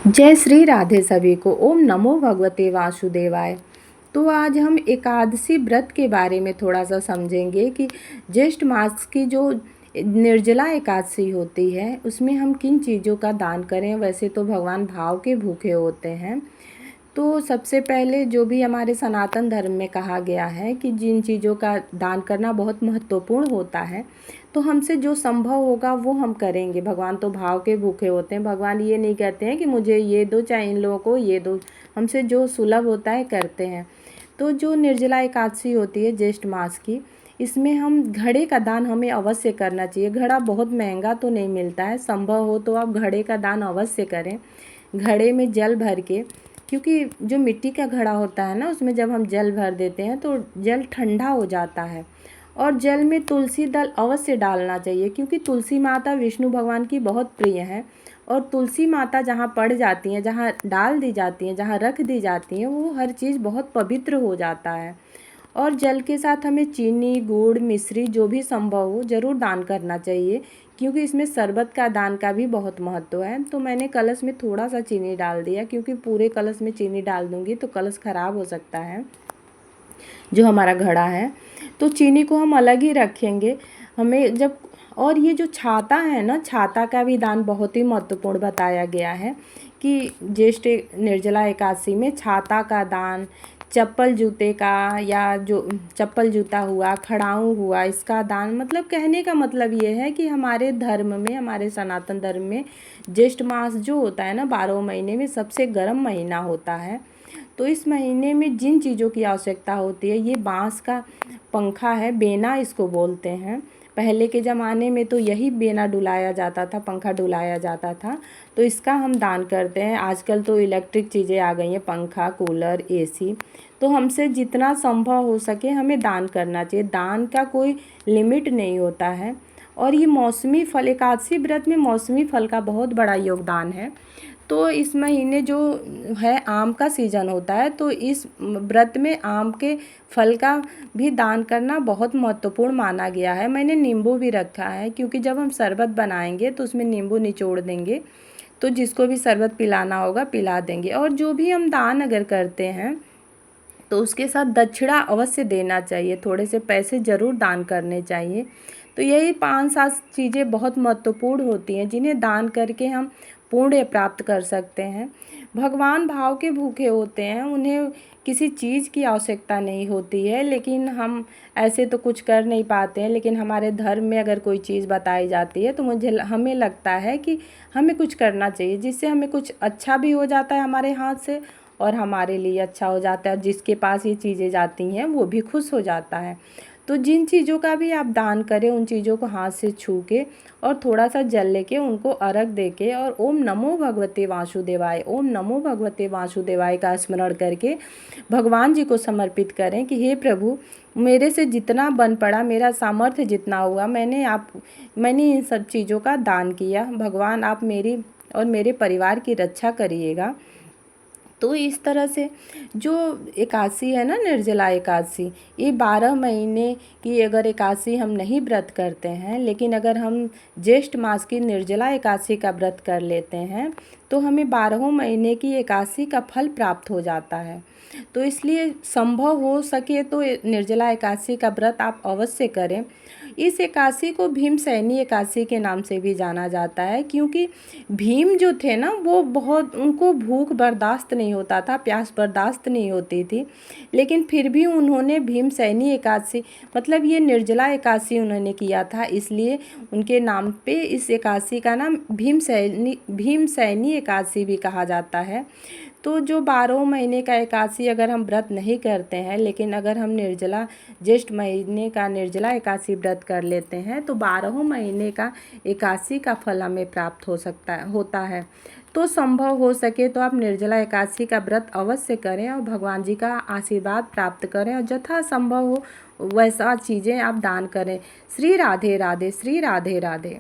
जय श्री राधे सभी को। ओम नमो भगवते वासुदेवाय। तो आज हम एकादशी व्रत के बारे में थोड़ा सा समझेंगे कि ज्येष्ठ मास की जो निर्जला एकादशी होती है उसमें हम किन चीज़ों का दान करें। वैसे तो भगवान भाव के भूखे होते हैं। तो सबसे पहले जो भी हमारे सनातन धर्म में कहा गया है कि जिन चीज़ों का दान करना बहुत महत्वपूर्ण होता है, तो हमसे जो संभव होगा वो हम करेंगे। भगवान तो भाव के भूखे होते हैं। भगवान ये नहीं कहते हैं कि मुझे ये दो, चाहे इन लोगों को ये दो। हमसे जो सुलभ होता है करते हैं। तो जो निर्जला एकादशी होती है ज्येष्ठ मास की, इसमें हम घड़े का दान हमें अवश्य करना चाहिए। घड़ा बहुत महंगा तो नहीं मिलता है, संभव हो तो आप घड़े का दान अवश्य करें। घड़े में जल भर के, क्योंकि जो मिट्टी का घड़ा होता है ना, उसमें जब हम जल भर देते हैं तो जल ठंडा हो जाता है। और जल में तुलसी दल अवश्य डालना चाहिए, क्योंकि तुलसी माता विष्णु भगवान की बहुत प्रिय है। और तुलसी माता जहाँ पड़ जाती हैं, जहाँ डाल दी जाती हैं, जहाँ रख दी जाती हैं, वो हर चीज़ बहुत पवित्र हो जाता है। और जल के साथ हमें चीनी, गुड़, मिश्री जो भी संभव हो ज़रूर दान करना चाहिए, क्योंकि इसमें शरबत का दान का भी बहुत महत्व है। तो मैंने कलश में थोड़ा सा चीनी डाल दिया, क्योंकि पूरे कलश में चीनी डाल दूँगी तो कलश ख़राब हो सकता है जो हमारा घड़ा है। तो चीनी को हम अलग ही रखेंगे। हमें जब, और ये जो छाता है ना, छाता का भी दान बहुत ही महत्वपूर्ण बताया गया है कि ज्येष्ठ निर्जला एकादशी में छाता का दान, चप्पल जूते का, या जो चप्पल जूता हुआ, खड़ाऊँ हुआ, इसका दान, मतलब कहने का मतलब ये है कि हमारे धर्म में, हमारे सनातन धर्म में ज्येष्ठ मास जो होता है ना, 12 महीने में सबसे गर्म महीना होता है। तो इस महीने में जिन चीज़ों की आवश्यकता होती है, ये बांस का पंखा है, बेना इसको बोलते हैं। पहले के ज़माने में तो यही बेना डुलाया जाता था, पंखा डुलाया जाता था। तो इसका हम दान करते हैं। आजकल तो इलेक्ट्रिक चीज़ें आ गई हैं, पंखा, कूलर, एसी। तो हमसे जितना संभव हो सके हमें दान करना चाहिए। दान का कोई लिमिट नहीं होता है। और ये मौसमी फल, एकादशी व्रत में मौसमी फल का बहुत बड़ा योगदान है। तो इस महीने जो है आम का सीज़न होता है, तो इस व्रत में आम के फल का भी दान करना बहुत महत्वपूर्ण माना गया है। मैंने नींबू भी रखा है, क्योंकि जब हम शरबत बनाएंगे तो उसमें नींबू निचोड़ देंगे, तो जिसको भी शरबत पिलाना होगा पिला देंगे। और जो भी हम दान अगर करते हैं तो उसके साथ दक्षिणा अवश्य देना चाहिए, थोड़े से पैसे ज़रूर दान करने चाहिए। तो यही 5-7 चीज़ें बहुत महत्वपूर्ण होती हैं, जिन्हें दान करके हम पुण्य प्राप्त कर सकते हैं। भगवान भाव के भूखे होते हैं, उन्हें किसी चीज़ की आवश्यकता नहीं होती है, लेकिन हम ऐसे तो कुछ कर नहीं पाते हैं। लेकिन हमारे धर्म में अगर कोई चीज़ बताई जाती है तो हमें लगता है कि हमें कुछ करना चाहिए, जिससे हमें कुछ अच्छा भी हो जाता है हमारे हाथ से, और हमारे लिए अच्छा हो जाता है, और जिसके पास ये चीज़ें जाती हैं वो भी खुश हो जाता है। तो जिन चीज़ों का भी आप दान करें, उन चीज़ों को हाथ से छू के और थोड़ा सा जल लेके उनको अर्घ दे के, और ओम नमो भगवते वासुदेवाय, ओम नमो भगवते वासुदेवाय का स्मरण करके भगवान जी को समर्पित करें कि हे प्रभु, मेरे से जितना बन पड़ा, मेरा सामर्थ्य जितना हुआ, मैंने इन सब चीज़ों का दान किया। भगवान आप मेरी और मेरे परिवार की रक्षा करिएगा। तो इस तरह से जो एकादशी है ना, निर्जला एकादशी, ये 12 महीने की अगर एकादशी हम नहीं व्रत करते हैं, लेकिन अगर हम ज्येष्ठ मास की निर्जला एकादशी का व्रत कर लेते हैं तो हमें 12 महीने की एकादशी का फल प्राप्त हो जाता है। तो इसलिए संभव हो सके तो निर्जला एकादशी का व्रत आप अवश्य करें। इस एकादशी को भीमसैनी एकादशी के नाम से भी जाना जाता है, क्योंकि भीम जो थे ना, वो बहुत, उनको भूख बर्दाश्त नहीं होता था, प्यास बर्दाश्त नहीं होती थी, लेकिन फिर भी उन्होंने भीमसैनी एकादशी, मतलब ये निर्जला एकादशी उन्होंने किया था, इसलिए उनके नाम पे इस एकादशी का नाम भीमसैनी एकादशी भी कहा जाता है। तो जो 12 महीने का एकादशी अगर हम व्रत नहीं करते हैं, लेकिन अगर हम निर्जला ज्येष्ठ महीने का निर्जला एकादशी व्रत कर लेते हैं, तो 12 महीने का एकादशी का फल हमें प्राप्त होता है। तो संभव हो सके तो आप निर्जला एकादशी का व्रत अवश्य करें और भगवान जी का आशीर्वाद प्राप्त करें, और जथा संभव हो वैसा चीज़ें आप दान करें। श्री राधे राधे, श्री राधे राधे।